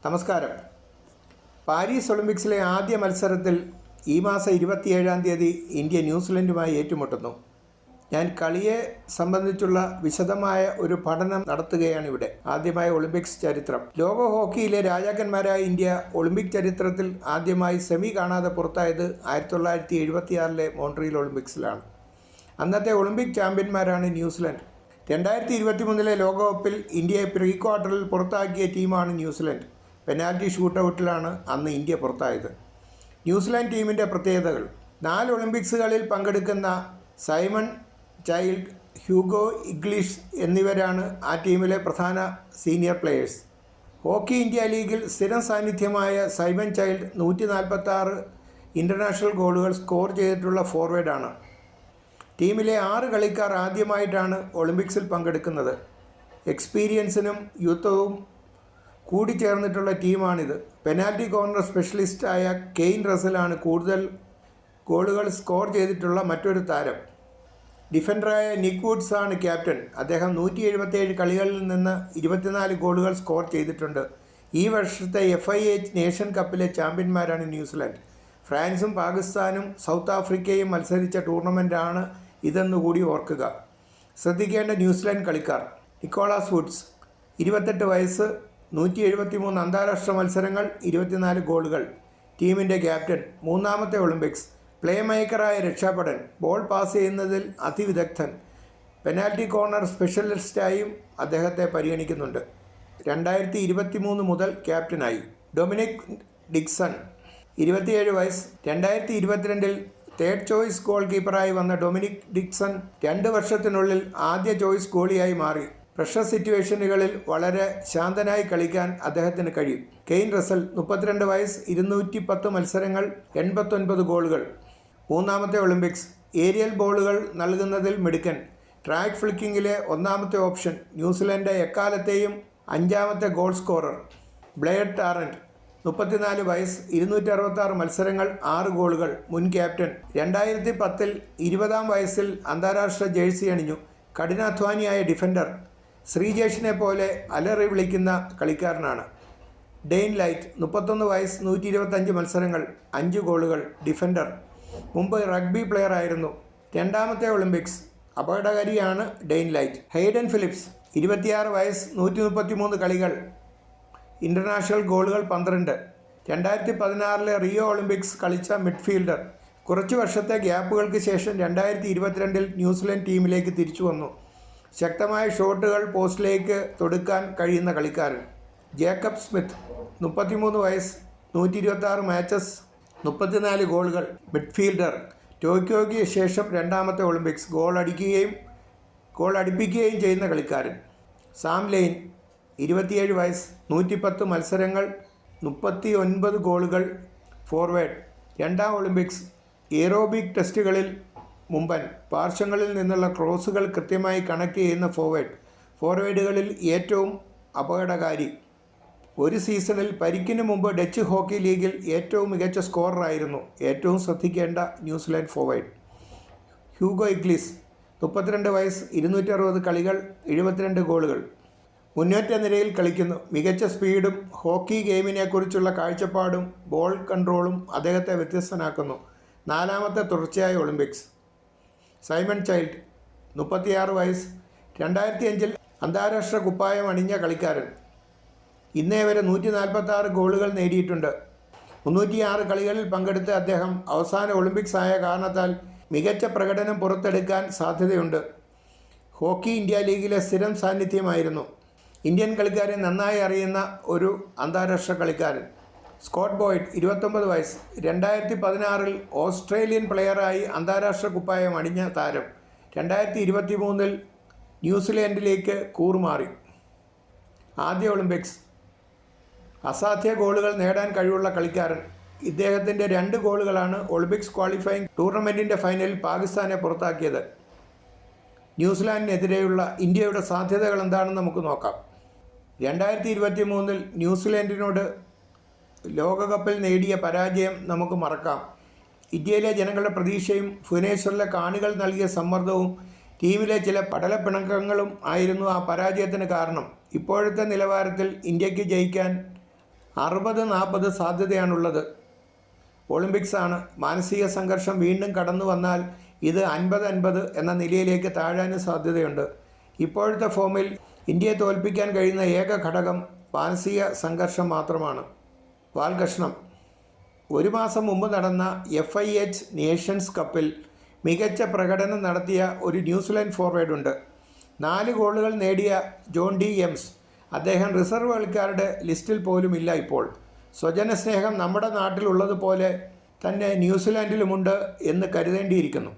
നമസ്കാരം. പാരീസ് ഒളിമ്പിക്സിലെ ആദ്യ മത്സരത്തിൽ ഈ മാസം 27-ാം തീയതി ഇന്ത്യ ന്യൂസിലൻഡുമായി ഏറ്റുമുട്ടുന്നു. ഞാൻ കളിയെ സംബന്ധിച്ചുള്ള വിശദമായ ഒരു പഠനം നടത്തുകയാണിവിടെ. ആദ്യമായ ഒളിമ്പിക്സ് ചരിത്രം. ലോക ഹോക്കിയിലെ രാജാക്കന്മാരായ ഇന്ത്യ ഒളിമ്പിക് ചരിത്രത്തിൽ ആദ്യമായി സെമി കാണാതെ പുറത്തായത് 1976-ലെ മോൺട്രിയൽ ഒളിമ്പിക്സിലാണ്. അന്നത്തെ ഒളിമ്പിക് ചാമ്പ്യന്മാരാണ് ന്യൂസിലൻഡ്. 2023-ലെ ലോകകപ്പിൽ ഇന്ത്യയെ പ്രീ ക്വാർട്ടറിൽ പുറത്താക്കിയ ടീമാണ് ന്യൂസിലൻഡ്. പെനാൽറ്റി ഷൂട്ടൗട്ടിലാണ് അന്ന് ഇന്ത്യ പുറത്തായത്. ന്യൂസിലാൻഡ് ടീമിൻ്റെ പ്രത്യേകതകൾ: 4 ഒളിമ്പിക്സുകളിൽ പങ്കെടുക്കുന്ന സൈമൺ ചൈൽഡ്, ഹ്യൂഗോ ഇഗ്ലിഷ് എന്നിവരാണ് ആ ടീമിലെ പ്രധാന സീനിയർ പ്ലെയേഴ്സ്. ഹോക്കി ഇന്ത്യ ലീഗിൽ സ്ഥിരം സാന്നിധ്യമായ സൈമൺ ചൈൽഡ് 146 ഇൻ്റർനാഷണൽ ഗോളുകൾ സ്കോർ ചെയ്തിട്ടുള്ള ഫോർവേഡാണ്. ടീമിലെ 6 കളിക്കാർ ആദ്യമായിട്ടാണ് ഒളിമ്പിക്സിൽ പങ്കെടുക്കുന്നത്. എക്സ്പീരിയൻസിനും യുദ്ധവും കൂടിച്ചേർന്നിട്ടുള്ള ടീമാണിത്. പെനാൽറ്റി കോർണർ സ്പെഷ്യലിസ്റ്റായ കെയ്ൻ റസലാണ് കൂടുതൽ ഗോളുകൾ സ്കോർ ചെയ്തിട്ടുള്ള മറ്റൊരു താരം. ഡിഫൻഡറായ നിക് വുഡ്സ് ആണ് ക്യാപ്റ്റൻ. അദ്ദേഹം 177 കളികളിൽ നിന്ന് 24 ഗോളുകൾ സ്കോർ ചെയ്തിട്ടുണ്ട്. ഈ വർഷത്തെ FIH നേഷൻ കപ്പിലെ ചാമ്പ്യന്മാരാണ് ന്യൂസിലൻഡ്. ഫ്രാൻസും പാകിസ്ഥാനും സൗത്ത് ആഫ്രിക്കയും മത്സരിച്ച ടൂർണമെൻറ്റാണ് ഇതെന്നുകൂടി ഓർക്കുക. ശ്രദ്ധിക്കേണ്ട ന്യൂസിലൻഡ് കളിക്കാർ: നിക്കോളാസ് വുഡ്സ്, 28 വയസ്സ്, 173 അന്താരാഷ്ട്ര മത്സരങ്ങൾ, 24 ഗോളുകൾ. ടീമിൻ്റെ ക്യാപ്റ്റൻ. മൂന്നാമത്തെ ഒളിമ്പിക്സ്. പ്ലേ മേക്കറായ രക്ഷാപടൻ. ബോൾ പാസ് ചെയ്യുന്നതിൽ അതിവിദഗ്ധൻ. പെനാൽറ്റി കോർണർ സ്പെഷ്യലിസ്റ്റായും അദ്ദേഹത്തെ പരിഗണിക്കുന്നുണ്ട്. 2023 മുതൽ ക്യാപ്റ്റനായി. ഡൊമിനിക് ഡിക്സൺ, 27 വയസ്സ്. 2022-ൽ തേർഡ് ചോയ്സ് ഗോൾ കീപ്പറായി വന്ന ഡൊമിനിക് ഡിക്സൺ 2 വർഷത്തിനുള്ളിൽ ആദ്യ ചോയ്സ് ഗോളിയായി മാറി. പ്രഷർ സിറ്റുവേഷനുകളിൽ വളരെ ശാന്തനായി കളിക്കാൻ അദ്ദേഹത്തിന് കഴിയും. കെയ്ൻ റസൽ, 32 വയസ്സ്, 210 മത്സരങ്ങൾ, 89 ഗോളുകൾ. മൂന്നാമത്തെ ഒളിമ്പിക്സ്. ഏരിയൽ ബോളുകൾ നൽകുന്നതിൽ മിടുക്കൻ. ട്രാക്ക് ഫ്ലിക്കിങ്ങിലെ ഒന്നാമത്തെ ഓപ്ഷൻ. ന്യൂസിലൻഡ് എക്കാലത്തെയും 5ാമത്തെ ഗോൾ സ്കോറർ. ബ്ലെയർ ടാറന്റ്, 34 വയസ്സ്, 266 മത്സരങ്ങൾ, 6 ഗോളുകൾ. മുൻ ക്യാപ്റ്റൻ. 2010-ൽ 20-ാം വയസ്സിൽ അന്താരാഷ്ട്ര ജേഴ്സി അണിഞ്ഞു. കഠിനാധ്വാനിയായ ഡിഫൻഡർ. ശ്രീജേഷിനെ പോലെ അലറി വിളിക്കുന്ന കളിക്കാരനാണ്. ഡെയ്ൻ ലൈറ്റ്, 31 വയസ്സ്, 125 മത്സരങ്ങൾ, 5 ഗോളുകൾ. ഡിഫൻഡർ. മുമ്പ് റഗ്ബി പ്ലെയർ ആയിരുന്നു. 2ാമത്തെ ഒളിമ്പിക്സ്. അപകടകാരിയാണ് ഡെയ്ൻ ലൈറ്റ്. ഹെയ്ഡൻ ഫിലിപ്സ്, 26 വയസ്സ്, 133 കളികൾ, ഇൻ്റർനാഷണൽ ഗോളുകൾ 12. 2016-ലെ റിയോ ഒളിമ്പിക്സ് കളിച്ച മിഡ്ഫീൽഡർ. കുറച്ചു വർഷത്തെ ഗ്യാപ്പുകൾക്ക് ശേഷം 2022-ൽ ന്യൂസിലൻഡ് ടീമിലേക്ക് തിരിച്ചു വന്നു. ശക്തമായ ഷോട്ടുകൾ പോസ്റ്റിലേക്ക് തൊടുക്കാൻ കഴിയുന്ന കളിക്കാരൻ. ജേക്കബ് സ്മിത്ത്, 33 വയസ്സ്, 126 മാച്ചസ്, 34 ഗോളുകൾ. മിഡ്ഫീൽഡർ. ടോക്കിയോയ്ക്ക് ശേഷം 2ാമത്തെ ഒളിമ്പിക്സ്. ഗോൾ അടിപ്പിക്കുകയും ചെയ്യുന്ന കളിക്കാരൻ. സാം ലെയ്ൻ, 27 വയസ്സ്, 110 മത്സരങ്ങൾ, 39 ഗോളുകൾ. ഫോർവേഡ്. 2ാം ഒളിമ്പിക്സ്. എയറോബിക് ടെസ്റ്റുകളിൽ മുമ്പൻ. പാർശ്വങ്ങളിൽ നിന്നുള്ള ക്രോസുകൾ കൃത്യമായി കണക്ട് ചെയ്യുന്ന ഫോർവേഡുകളിൽ ഏറ്റവും അപകടകാരി. ഒരു സീസണിൽ പരിക്കിന് മുമ്പ് ഡച്ച് ഹോക്കി ലീഗിൽ ഏറ്റവും മികച്ച സ്കോററായിരുന്നു. ഏറ്റവും ശ്രദ്ധിക്കേണ്ട ന്യൂസിലാൻഡ് ഫോർവേഡ്. ഹ്യൂഗോ ഇഗ്ലിസ്, 32 വയസ്സ്, 260 കളികൾ, 72 ഗോളുകൾ. മുന്നേറ്റ നിരയിൽ കളിക്കുന്നു. മികച്ച സ്പീഡും ഹോക്കി ഗെയിമിനെക്കുറിച്ചുള്ള കാഴ്ചപ്പാടും ബോൾ കൺട്രോളും അദ്ദേഹത്തെ വ്യത്യസ്തനാക്കുന്നു. 4ാമത്തെ തുടർച്ചയായ ഒളിമ്പിക്സ്. സൈമൺ ചൈൽഡ്, 36 വയസ്സ്, 2005-ൽ അന്താരാഷ്ട്ര കുപ്പായം അണിഞ്ഞ കളിക്കാരൻ. ഇന്നേ വരെ 146 ഗോളുകൾ നേടിയിട്ടുണ്ട്. 306 കളികളിൽ പങ്കെടുത്ത അദ്ദേഹം അവസാന ഒളിമ്പിക്സ് ആയ കാരണത്താൽ മികച്ച പ്രകടനം പുറത്തെടുക്കാൻ സാധ്യതയുണ്ട്. ഹോക്കി ഇന്ത്യ ലീഗിലെ സ്ഥിരം സാന്നിധ്യമായിരുന്നു. ഇന്ത്യൻ കളിക്കാരെ നന്നായി അറിയുന്ന ഒരു അന്താരാഷ്ട്ര കളിക്കാരൻ. സ്കോട്ട് ബോയ്ഡ്, 29 വയസ്സ്, 2016-ൽ ഓസ്ട്രേലിയൻ പ്ലെയറായി അന്താരാഷ്ട്ര കുപ്പായം അണിഞ്ഞ താരം. 2023-ൽ ന്യൂസിലൻഡിലേക്ക് കൂറുമാറി. ആദ്യ ഒളിമ്പിക്സ്. അസാധ്യ ഗോളുകൾ നേടാൻ കഴിവുള്ള കളിക്കാരൻ. ഇദ്ദേഹത്തിൻ്റെ 2 ഗോളുകളാണ് ഒളിമ്പിക്സ് ക്വാളിഫയിങ് ടൂർണമെൻറ്റിൻ്റെ ഫൈനലിൽ പാകിസ്ഥാനെ പുറത്താക്കിയത്. ന്യൂസിലാൻഡിനെതിരെയുള്ള ഇന്ത്യയുടെ സാധ്യതകൾ എന്താണെന്ന് നമുക്ക് നോക്കാം. 2023-ൽ ന്യൂസിലൻഡിനോട് ലോകകപ്പിൽ നേടിയ പരാജയം നമുക്ക് മറക്കാം. ഇന്ത്യയിലെ ജനങ്ങളുടെ പ്രതീക്ഷയും ഭുവനേശ്വറിലെ കാണികൾ നൽകിയ സമ്മർദ്ദവും ടീമിലെ ചില പടലപ്പിണക്കങ്ങളും ആയിരുന്നു ആ പരാജയത്തിന് കാരണം. ഇപ്പോഴത്തെ നിലവാരത്തിൽ ഇന്ത്യക്ക് ജയിക്കാൻ 60-40 സാധ്യതയാണുള്ളത്. ഒളിമ്പിക്സാണ്. മാനസിക സംഘർഷം വീണ്ടും കടന്നു വന്നാൽ ഇത് 50-50 എന്ന നിലയിലേക്ക് താഴാനും സാധ്യതയുണ്ട്. ഇപ്പോഴത്തെ ഫോമിൽ ഇന്ത്യയെ തോൽപ്പിക്കാൻ കഴിയുന്ന ഏക ഘടകം മാനസിക സംഘർഷം മാത്രമാണ്. വാൽകഷ്ണം. 1 മാസം മുമ്പ് നടന്ന FIH നേഷൻസ് കപ്പിൽ മികച്ച പ്രകടനം നടത്തിയ ഒരു ന്യൂസിലൻഡ് ഫോർവേഡുണ്ട്. 4 ഗോളുകൾ നേടിയ ജോൺ ഡി എംസ്. അദ്ദേഹം റിസർവ് കളിക്കാരുടെ ലിസ്റ്റിൽ പോലും ഇല്ല ഇപ്പോൾ. സ്വജനസ്നേഹം നമ്മുടെ നാട്ടിലുള്ളതുപോലെ തന്നെ ന്യൂസിലാൻഡിലുമുണ്ട് എന്ന് കരുതേണ്ടിയിരിക്കുന്നു.